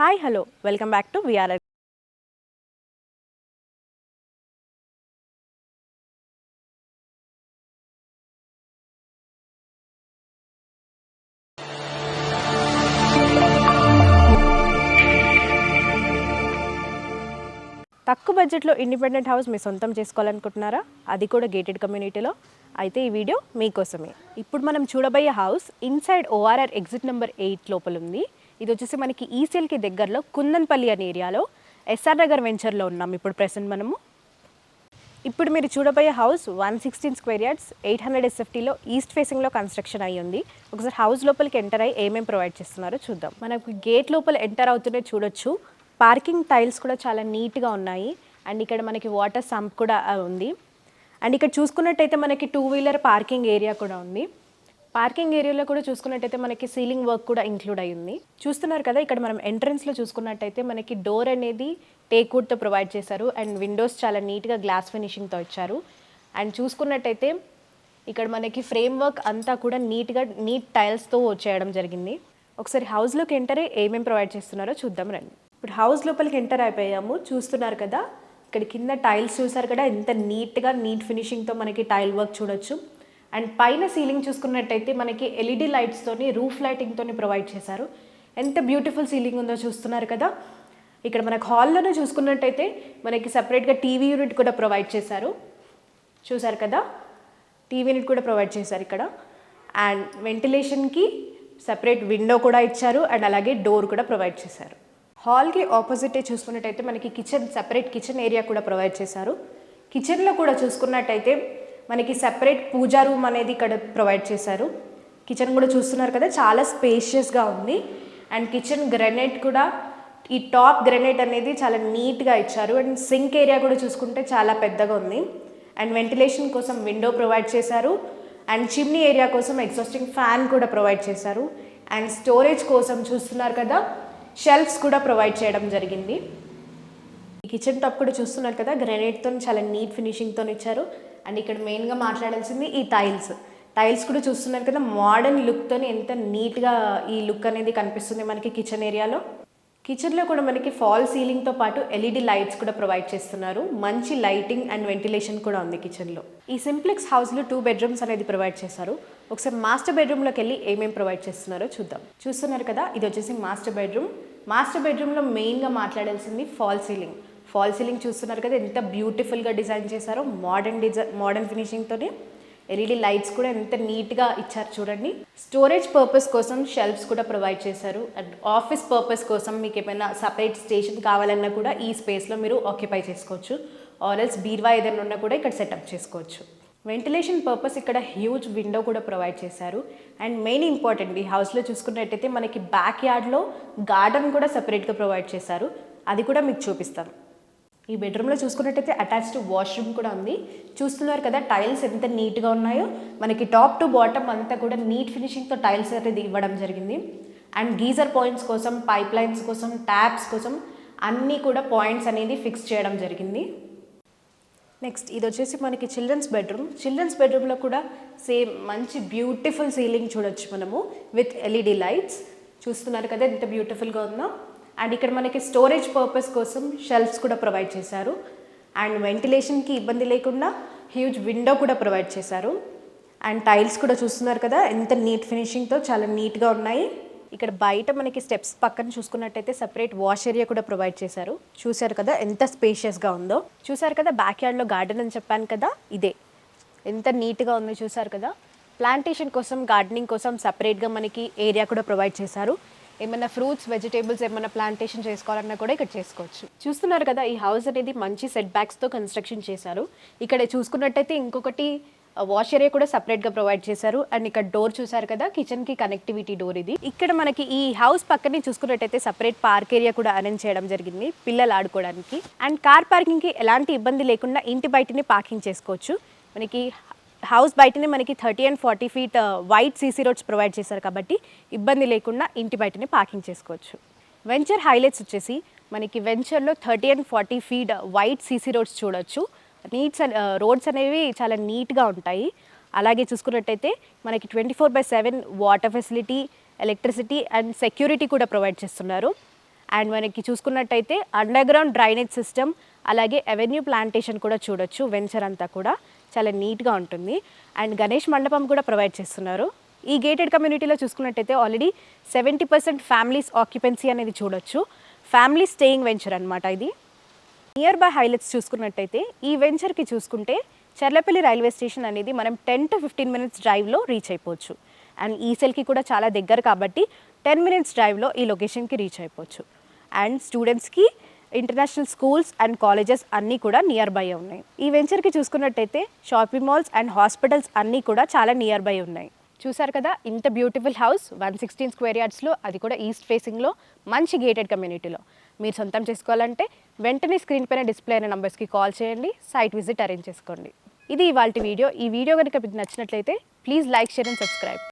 Hi hello welcome back to VRR. తక్కువ బడ్జెట్లో independent house మీ సొంతం చేసుకోవాలనుకుంటున్నారా? అది కూడా గేటెడ్ కమ్యూనిటీలో. అయితే ఈ వీడియో మీకోసమే. ఇప్పుడు మనం చూడబోయే house inside ORR exit number 8 లోపల ఉంది. ఇది వచ్చేసి మనకి ఈసీఎల్కి దగ్గరలో కుందన్పల్లి అనే ఏరియాలో ఎస్ఆర్ నగర్ వెంచర్లో ఉన్నాం ఇప్పుడు ప్రెసెంట్ మనము. ఇప్పుడు మీరు చూడబోయే హౌస్ 116 స్క్వేర్ యార్డ్స్ 800 SFTలో ఈస్ట్ ఫేసింగ్లో కన్స్ట్రక్షన్ అయ్యి ఉంది. ఒకసారి హౌస్ లోపలికి ఎంటర్ అయ్యి ఏమేమి ప్రొవైడ్ చేస్తున్నారో చూద్దాం. మనకు గేట్ లోపల ఎంటర్ అవుతూనే చూడొచ్చు పార్కింగ్ టైల్స్ కూడా చాలా నీట్గా ఉన్నాయి. అండ్ ఇక్కడ మనకి వాటర్ సంప్ కూడా ఉంది. అండ్ ఇక్కడ చూసుకున్నట్టయితే మనకి 2 వీలర్ పార్కింగ్ ఏరియా కూడా ఉంది. పార్కింగ్ ఏరియాలో కూడా చూసుకున్నట్టయితే మనకి సీలింగ్ వర్క్ కూడా ఇంక్లూడ్ అయ్యి ఉంది. చూస్తున్నారు కదా, ఇక్కడ మనం ఎంట్రన్స్లో చూసుకున్నట్టయితే మనకి డోర్ అనేది టేక్ వుడ్తో ప్రొవైడ్ చేశారు. అండ్ విండోస్ చాలా నీట్గా గ్లాస్ ఫినిషింగ్తో ఇచ్చారు. అండ్ చూసుకున్నట్టయితే ఇక్కడ మనకి ఫ్రేమ్ వర్క్ అంతా కూడా నీట్ టైల్స్తో చేయడం జరిగింది. ఒకసారి హౌస్లోకి ఎంటర్ అయ్యి ఏమేమి ప్రొవైడ్ చేస్తున్నారో చూద్దాం రండి. ఇప్పుడు హౌస్ లోపలికి ఎంటర్ అయిపోయాము. చూస్తున్నారు కదా, ఇక్కడ కింద టైల్స్ చూసారు కదా, ఎంత నీట్ ఫినిషింగ్తో మనకి టైల్ వర్క్ చూడొచ్చు. అండ్ పైన సీలింగ్ చూసుకున్నట్టయితే మనకి ఎల్ఈడి లైట్స్తోని రూఫ్ లైటింగ్తోని ప్రొవైడ్ చేశారు. ఎంత బ్యూటిఫుల్ సీలింగ్ ఉందో చూస్తున్నారు కదా. ఇక్కడ మనకు హాల్లోనే చూసుకున్నట్టయితే మనకి సపరేట్గా టీవీ యూనిట్ కూడా ప్రొవైడ్ చేశారు. చూసారు కదా, టీవీ యూనిట్ కూడా ప్రొవైడ్ చేశారు ఇక్కడ. అండ్ వెంటిలేషన్కి సపరేట్ విండో కూడా ఇచ్చారు. అండ్ అలాగే డోర్ కూడా ప్రొవైడ్ చేశారు. హాల్కి ఆపోజిటే చూసుకున్నట్టయితే మనకి సపరేట్ కిచెన్ ఏరియా కూడా ప్రొవైడ్ చేశారు. కిచెన్లో కూడా చూసుకున్నట్టయితే మనకి సపరేట్ పూజా రూమ్ అనేది ఇక్కడ ప్రొవైడ్ చేశారు. కిచెన్ కూడా చూస్తున్నారు కదా, చాలా స్పేషియస్గా ఉంది. అండ్ కిచెన్ గ్రెనైట్ కూడా, ఈ టాప్ గ్రెనైట్ అనేది చాలా నీట్గా ఇచ్చారు. అండ్ సింక్ ఏరియా కూడా చూసుకుంటే చాలా పెద్దగా ఉంది. అండ్ వెంటిలేషన్ కోసం విండో ప్రొవైడ్ చేశారు. అండ్ చిమ్నీ ఏరియా కోసం ఎగ్జాస్టింగ్ ఫ్యాన్ కూడా ప్రొవైడ్ చేశారు. అండ్ స్టోరేజ్ కోసం చూస్తున్నారు కదా, షెల్ఫ్స్ కూడా ప్రొవైడ్ చేయడం జరిగింది. ఈ కిచెన్ టాప్ కూడా చూస్తున్నారు కదా, గ్రానైట్తో చాలా నీట్ ఫినిషింగ్తో ఇచ్చారు. అండ్ ఇక్కడ మెయిన్గా మాట్లాడాల్సింది ఈ టైల్స్ కూడా చూస్తున్నారు కదా, మోడర్న్ లుక్తో ఎంత నీట్గా ఈ లుక్ అనేది కనిపిస్తుంది మనకి కిచెన్ ఏరియాలో. కిచెన్లో కూడా మనకి ఫాల్ సీలింగ్తో పాటు ఎల్ఈడి లైట్స్ కూడా ప్రొవైడ్ చేస్తున్నారు. మంచి లైటింగ్ అండ్ వెంటిలేషన్ కూడా ఉంది కిచెన్లో. ఈ సింప్లెక్స్ హౌస్లో 2 బెడ్రూమ్స్ అనేది ప్రొవైడ్ చేశారు. ఒకసారి మాస్టర్ బెడ్రూమ్లోకి వెళ్ళి ఏమేమి ప్రొవైడ్ చేస్తున్నారో చూద్దాం. చూస్తున్నారు కదా, ఇది వచ్చేసి మాస్టర్ బెడ్రూమ్. మాస్టర్ బెడ్రూమ్లో మెయిన్గా మాట్లాడాల్సింది ఫాల్ సీలింగ్ చూస్తున్నారు కదా, ఎంత బ్యూటిఫుల్గా డిజైన్ చేశారో. మోడర్న్ ఫినిషింగ్తోనే ఎల్ఈడి లైట్స్ కూడా ఎంత నీట్గా ఇచ్చారు చూడండి. స్టోరేజ్ పర్పస్ కోసం షెల్ఫ్స్ కూడా ప్రొవైడ్ చేశారు. అండ్ ఆఫీస్ పర్పస్ కోసం మీకు ఏమైనా సపరేట్ స్టేషన్ కావాలన్నా కూడా ఈ స్పేస్లో మీరు ఆక్యుపై చేసుకోవచ్చు. ఆర్ఎల్స్ బీర్వా ఏదైనా ఉన్నా కూడా ఇక్కడ సెటప్ చేసుకోవచ్చు. వెంటిలేషన్ పర్పస్ ఇక్కడ హ్యూజ్ విండో కూడా ప్రొవైడ్ చేశారు. అండ్ మెయిన్ ఇంపార్టెంట్, ఈ హౌస్లో చూసుకున్నట్టయితే మనకి బ్యాక్ యార్డ్లో గార్డెన్ కూడా సపరేట్గా ప్రొవైడ్ చేశారు. అది కూడా మీకు చూపిస్తాను. ఈ బెడ్రూమ్లో చూసుకున్నట్టయితే అటాచ్డ్ వాష్రూమ్ కూడా ఉంది. చూస్తున్నారు కదా, టైల్స్ ఎంత నీట్గా ఉన్నాయో. మనకి టాప్ టు బాటమ్ అంతా కూడా నీట్ ఫినిషింగ్తో టైల్స్ అనేది ఇవ్వడం జరిగింది. అండ్ గీజర్ పాయింట్స్ కోసం, పైప్ లైన్స్ కోసం, ట్యాప్స్ కోసం అన్నీ కూడా పాయింట్స్ అనేది ఫిక్స్ చేయడం జరిగింది. నెక్స్ట్ ఇది వచ్చేసి మనకి చిల్డ్రన్స్ బెడ్రూమ్లో కూడా సేమ్ మంచి బ్యూటిఫుల్ సీలింగ్ చూడొచ్చు మనము విత్ ఎల్ఈడి లైట్స్. చూస్తున్నారు కదా ఎంత బ్యూటిఫుల్గా ఉందో. అండ్ ఇక్కడ మనకి స్టోరేజ్ పర్పస్ కోసం షెల్ఫ్స్ కూడా ప్రొవైడ్ చేశారు. అండ్ వెంటిలేషన్కి ఇబ్బంది లేకుండా హ్యూజ్ విండో కూడా ప్రొవైడ్ చేశారు. అండ్ టైల్స్ కూడా చూస్తున్నారు కదా, ఎంత నీట్ ఫినిషింగ్తో చాలా నీట్గా ఉన్నాయి. ఇక్కడ బయట మనకి స్టెప్స్ పక్కన చూసుకున్నట్టయితే సపరేట్ వాష్ ఏరియా కూడా ప్రొవైడ్ చేశారు. చూశారు కదా ఎంత స్పేషియస్గా ఉందో. చూశారు కదా, బ్యాక్ యార్డ్లో గార్డెన్ అని చెప్పాను కదా, ఇదే ఎంత నీట్గా ఉందో చూశారు కదా. ప్లాంటేషన్ కోసం, గార్డెనింగ్ కోసం సపరేట్గా మనకి ఏరియా కూడా ప్రొవైడ్ చేశారు. ఏమైనా ఫ్రూట్స్, వెజిటేబుల్స్ ఏమైనా ప్లాంటేషన్ చేసుకోవాలన్నా కూడా ఇక్కడ చేసుకోవచ్చు. చూస్తున్నారు కదా, ఈ హౌస్ అనేది మంచి సెట్ బ్యాక్స్తో కన్స్ట్రక్షన్ చేశారు. ఇక్కడ చూసుకున్నట్టయితే ఇంకొకటి వాష్ ఏరియా కూడా సపరేట్గా ప్రొవైడ్ చేశారు. అండ్ ఇక్కడ డోర్ చూసారు కదా, కిచెన్కి కనెక్టివిటీ డోర్ ఇది. ఇక్కడ మనకి ఈ హౌస్ పక్కనే చూసుకున్నట్టయితే సపరేట్ పార్క్ ఏరియా కూడా అరేంజ్ చేయడం జరిగింది పిల్లలు ఆడుకోవడానికి. అండ్ కార్ పార్కింగ్కి ఎలాంటి ఇబ్బంది లేకుండా ఇంటి బయటనే పార్కింగ్ చేసుకోవచ్చు. మనకి హౌస్ బయటనే మనకి 30 and 40 feet white CC roads provide చేశారు కాబట్టి ఇబ్బంది లేకుండా ఇంటి బయటనే పార్కింగ్ చేసుకోవచ్చు. వెంచర్ హైలైట్స్ వచ్చేసి మనకి వెంచర్లో 30 and 40 feet white CC roads చూడొచ్చు. రోడ్స్ అనేవి చాలా నీట్గా ఉంటాయి. అలాగే చూసుకున్నట్టయితే మనకి 24/7 water facility, electricity and security కూడా ప్రొవైడ్ చేస్తున్నారు. అండ్ మనకి చూసుకున్నట్టయితే అండర్ గ్రౌండ్ డ్రైనేజ్ సిస్టమ్, అలాగే అవెన్యూ ప్లాంటేషన్ కూడా చూడొచ్చు. వెంచర్ అంతా కూడా చాలా నీట్గా ఉంటుంది. అండ్ గణేష్ మండపం కూడా ప్రొవైడ్ చేస్తున్నారు. ఈ గేటెడ్ కమ్యూనిటీలో చూసుకున్నట్టయితే ఆల్రెడీ 70% ఫ్యామిలీస్ ఆక్యుపెన్సీ అనేది చూడొచ్చు. ఫ్యామిలీ స్టేయింగ్ వెంచర్ అనమాట ఇది. నియర్ బై హైలైట్స్ చూసుకున్నట్టయితే ఈ వెంచర్కి చూసుకుంటే చర్లపల్లి రైల్వే స్టేషన్ అనేది మనం 10 to 15 minutes డ్రైవ్లో రీచ్ అయిపోవచ్చు. అండ్ ఈసెల్కి కూడా చాలా దగ్గర కాబట్టి 10 minutes డ్రైవ్లో ఈ లొకేషన్కి రీచ్ అయిపోవచ్చు. అండ్ స్టూడెంట్స్కి ఇంటర్నేషనల్ స్కూల్స్ అండ్ కాలేజెస్ అన్నీ కూడా నియర్ బై ఉన్నాయి. ఈ వెంచర్కి చూసుకున్నట్టయితే షాపింగ్ మాల్స్ అండ్ హాస్పిటల్స్ అన్నీ కూడా చాలా నియర్ బై ఉన్నాయి. చూసారు కదా, ఇంత బ్యూటిఫుల్ హౌస్ 116 square yardsలో, అది కూడా ఈస్ట్ ఫేసింగ్లో, మంచి గేటెడ్ కమ్యూనిటీలో మీరు సొంతం చేసుకోవాలంటే వెంటనే స్క్రీన్ పైన డిస్ప్లే అయిన నంబర్స్కి కాల్ చేయండి, సైట్ విజిట్ అరేంజ్ చేసుకోండి. ఇది ఇవాల్టి వీడియో. ఈ వీడియో కనుక మీకు నచ్చినట్లయితే please like, share and subscribe.